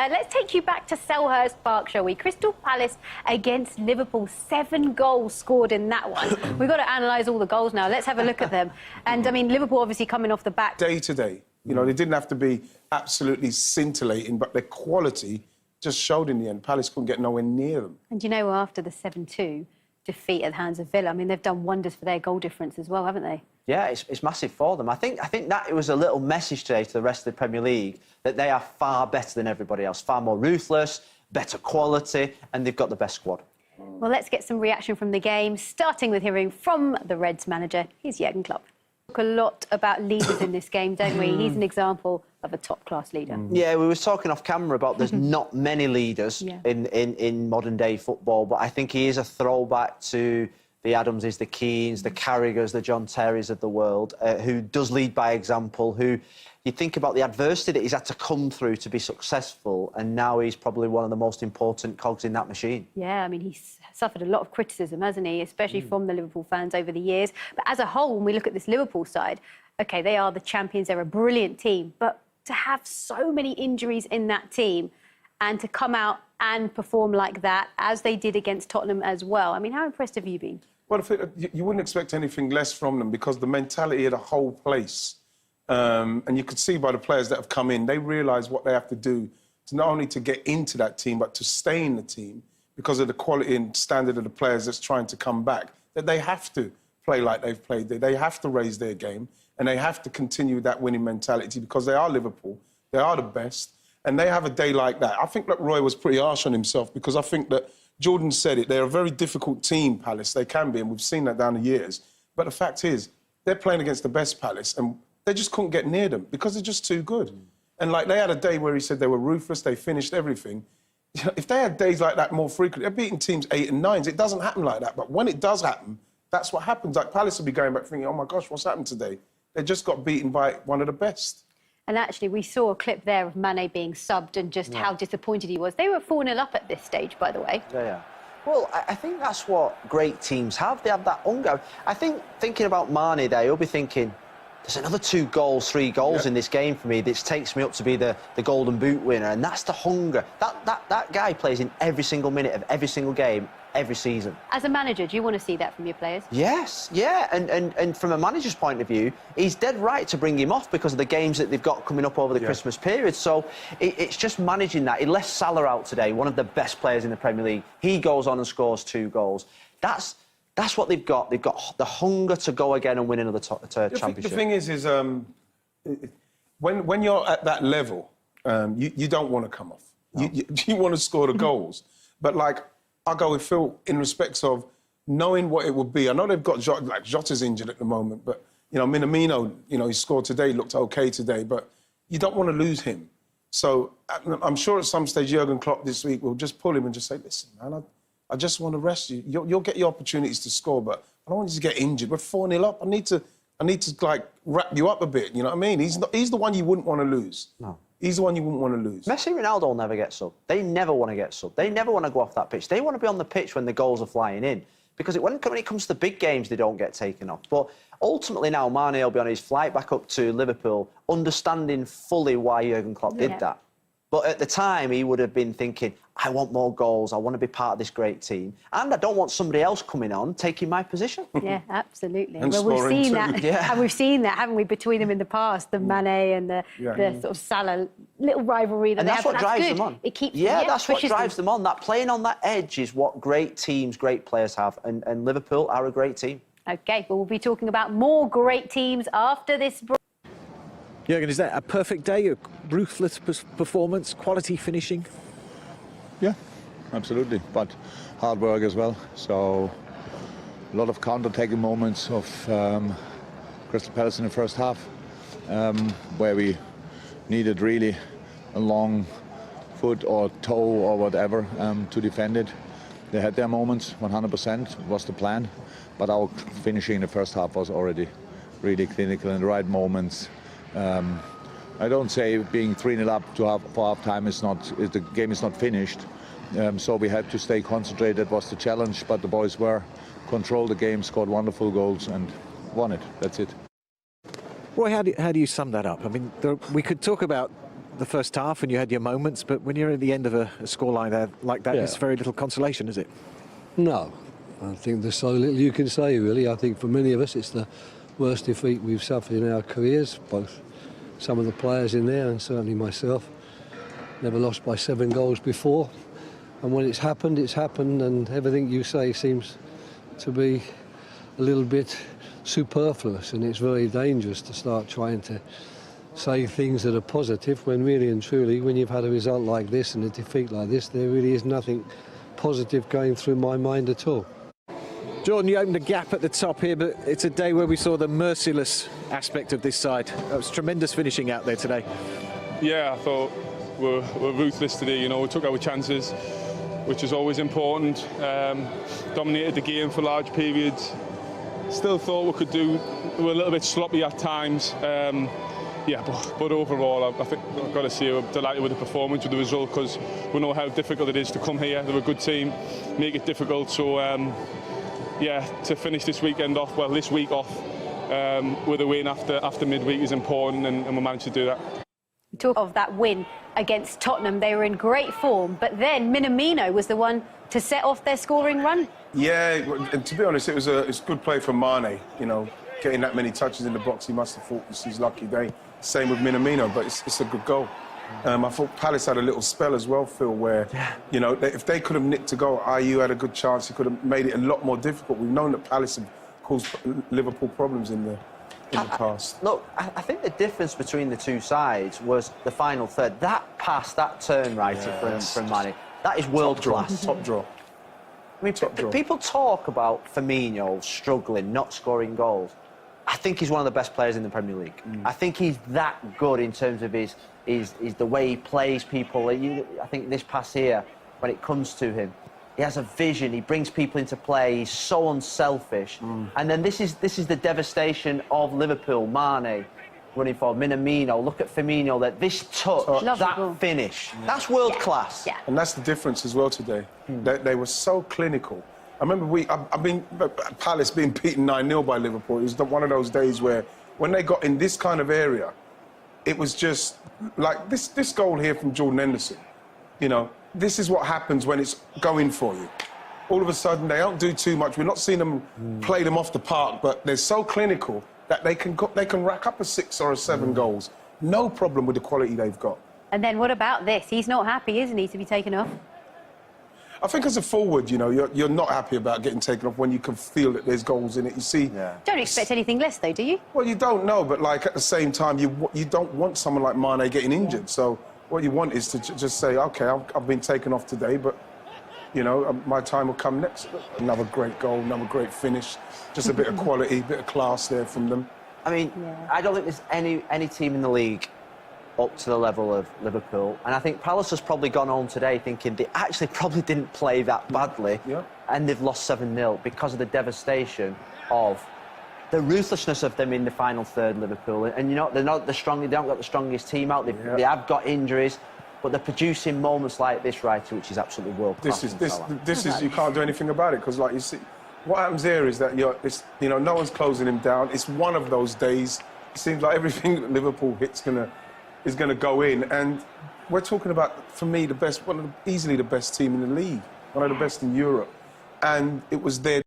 Let's take you back to Selhurst Park, shall we? Crystal Palace against Liverpool. 7 goals scored in that one. We've got to analyse all the goals now. Let's have a look at them. And, I mean, Liverpool obviously coming off the back. Day to day. You know, they didn't have to be absolutely scintillating, but their quality just showed in the end. Palace couldn't get nowhere near them. And, you know, after the 7-2 defeat at the hands of Villa, I mean, they've done wonders for their goal difference as well, haven't they? Yeah, it's massive for them. I think that it was a little message today to the rest of the Premier League that they are far better than everybody else, far more ruthless, better quality, and they've got the best squad. Well, let's get some reaction from the game, starting with hearing from the Reds manager. Here's Jurgen Klopp. We talk a lot about leaders in this game, don't we? He's an example of a top-class leader. Yeah, we were talking off camera about there's not many leaders in modern-day football, but I think he is a throwback to the Adamses, the Keanes, the Carragers, the John Terrys of the world, who does lead by example, who you think about the adversity that he's had to come through to be successful, and now he's probably one of the most important cogs in that machine. Yeah, I mean, he's suffered a lot of criticism, hasn't he, especially from the Liverpool fans over the years. But as a whole, when we look at this Liverpool side, OK, they are the champions, they're a brilliant team, but to have so many injuries in that team and to come out and perform like that, as they did against Tottenham as well, I mean, how impressed have you been? Well, you wouldn't expect anything less from them because the mentality of the whole place, and you could see by the players that have come in, they realise what they have to do to not only to get into that team, but to stay in the team because of the quality and standard of the players that's trying to come back, that they have to play like they've played. They have to raise their game and they have to continue that winning mentality because they are Liverpool, they are the best, and they have a day like that. I think that Roy was pretty harsh on himself because I think that Jordan said it, they're a very difficult team, Palace. They can be, and we've seen that down the years. But the fact is, they're playing against the best Palace, and they just couldn't get near them because they're just too good. And, like, they had a day where he said they were ruthless, they finished everything. If they had days like that more frequently, they're beating teams 8 and 9s. It doesn't happen like that. But when it does happen, that's what happens. Like, Palace will be going back thinking, oh, my gosh, what's happened today? They just got beaten by one of the best. And actually, we saw a clip there of Mane being subbed and just how disappointed he was. They were 4-0 up at this stage, by the way. Yeah. Well, I think that's what great teams have. They have that hunger. I think, thinking about Mane there, you'll be thinking, there's another 2 goals, 3 goals in this game for me. This takes me up to be the Golden Boot winner, and that's the hunger. That guy plays in every single minute of every single game, every season. As a manager, do you want to see that from your players? Yes, yeah, and from a manager's point of view, he's dead right to bring him off because of the games that they've got coming up over the Christmas period. So it's just managing that. He left Salah out today, one of the best players in the Premier League. He goes on and scores 2 goals. That's what they've got. They've got the hunger to go again and win another championship. The thing is when you're at that level, you don't want to come off. No. You want to score the goals. But, like, I go with Phil in respects of knowing what it would be. I know they've got Jota's injured at the moment, but, you know, Minamino, you know, he scored today, looked OK today, but you don't want to lose him. So I'm sure at some stage Jurgen Klopp this week will just pull him and just say, listen, man, I just want to rest you. You'll get your opportunities to score, but I don't want you to get injured. We're 4-0 up. I need to like wrap you up a bit. You know what I mean? He's the one you wouldn't want to lose. No. He's the one you wouldn't want to lose. Messi and Ronaldo will never get subbed. They never want to get subbed. They never want to go off that pitch. They want to be on the pitch when the goals are flying in. Because when it comes to the big games, they don't get taken off. But ultimately now, Mane will be on his flight back up to Liverpool, understanding fully why Jurgen Klopp did that. But at the time, he would have been thinking, I want more goals, I want to be part of this great team, and I don't want somebody else coming on taking my position. Yeah, absolutely. And well, we've seen that. And we've seen that, haven't we, between them in the past, the Mane and the sort of Salah little rivalry that and they that's have. what drives them on. It keeps that's what drives them on. That playing on that edge is what great teams, great players have, and Liverpool are a great team. OK, well, we'll be talking about more great teams after this break. Jurgen, is that a perfect day, a ruthless performance, quality finishing? Yeah, absolutely, but hard work as well. So a lot of counter-attacking moments of Crystal Palace in the first half, where we needed really a long foot or toe or whatever to defend it. They had their moments, 100% was the plan, but our finishing in the first half was already really clinical in the right moments. I don't say being 3-0 up for half time the game is not finished. So we had to stay concentrated. That was the challenge, but the boys controlled the game, scored wonderful goals and won it. That's it. Roy, how do you sum that up? I mean, we could talk about the first half and you had your moments, but when you're at the end of a scoreline there like that, Yeah. it's very little consolation, is it? No, I think there's so little you can say, really. I think for many of us it's the worst defeat we've suffered in our careers, both some of the players in there and certainly myself. Never lost by 7 goals before, and when it's happened, and everything you say seems to be a little bit superfluous, and it's very dangerous to start trying to say things that are positive when really and truly, when you've had a result like this and a defeat like this, there really is nothing positive going through my mind at all. Jordan, you opened a gap at the top here, but it's a day where we saw the merciless aspect of this side. That was tremendous finishing out there today. Yeah, I thought we're ruthless today. You know, we took our chances, which is always important. Dominated the game for large periods. Still thought we could do. We were a little bit sloppy at times. Yeah, but overall, I think I've got to say we're delighted with the performance, with the result, because we know how difficult it is to come here. They're a good team, make it difficult. So, yeah, to finish this weekend off, well, this week off, with a win after midweek is important, and we managed to do that. Talk of that win against Tottenham, they were in great form, but then Minamino was the one to set off their scoring run. Yeah, and to be honest, it's good play from Mane. You know, getting that many touches in the box, he must have thought this is his lucky day. Same with Minamino, but it's a good goal. I thought Palace had a little spell as well, Phil, where, you know, if they could have nicked a goal, IU had a good chance. He could have made it a lot more difficult. We've known that Palace have caused Liverpool problems in the past. Look, I think the difference between the two sides was the final third. That pass, that turn right from Mane, that is world class. Top draw. I mean, people talk about Fimino struggling, not scoring goals. I think he's one of the best players in the Premier League. I think he's that good in terms of his the way he plays people. I think this pass here, when it comes to him, he has a vision. He brings people into play. He's so unselfish. And then this is the devastation of Liverpool. Mane running forward, Minamino. Look at Fimino. This touch, that finish. That's world class. Yeah. And that's the difference as well today. They were so clinical. I remember Palace being beaten 9-0 by Liverpool. It was one of those days where, when they got in this kind of area, it was just like this goal here from Jordan Henderson. You know, this is what happens when it's going for you. All of a sudden, they don't do too much. We're not seeing them play them off the park, but they're so clinical that they can rack up a 6 or a 7 goals. No problem with the quality they've got. And then what about this? He's not happy, isn't he, to be taken off? I think as a forward, you know, you're not happy about getting taken off when you can feel that there's goals in it. You see... Don't expect anything less, though, do you? Well, you don't know, but, like, at the same time, you don't want someone like Mane getting injured. So what you want is to just say, OK, I've been taken off today, but, you know, my time will come next. Another great goal, another great finish. Just a bit of quality, a bit of class there from them. I mean, I don't think there's any team in the league up to the level of Liverpool. And I think Palace has probably gone home today thinking they actually probably didn't play that badly. And they've lost 7-0 because of the devastation of the ruthlessness of them in the final third, Liverpool. And, you know, they're not the strongest, they haven't got the strongest team out. They have got injuries, but they're producing moments like this, Wright, which is absolutely world class. This is you can't do anything about it, because, like, you see, what happens here is that you know, no one's closing him down. It's one of those days. It seems like everything that Liverpool hits is going to go in, and we're talking about, for me, easily the best team in the league, one of the best in Europe, and it was their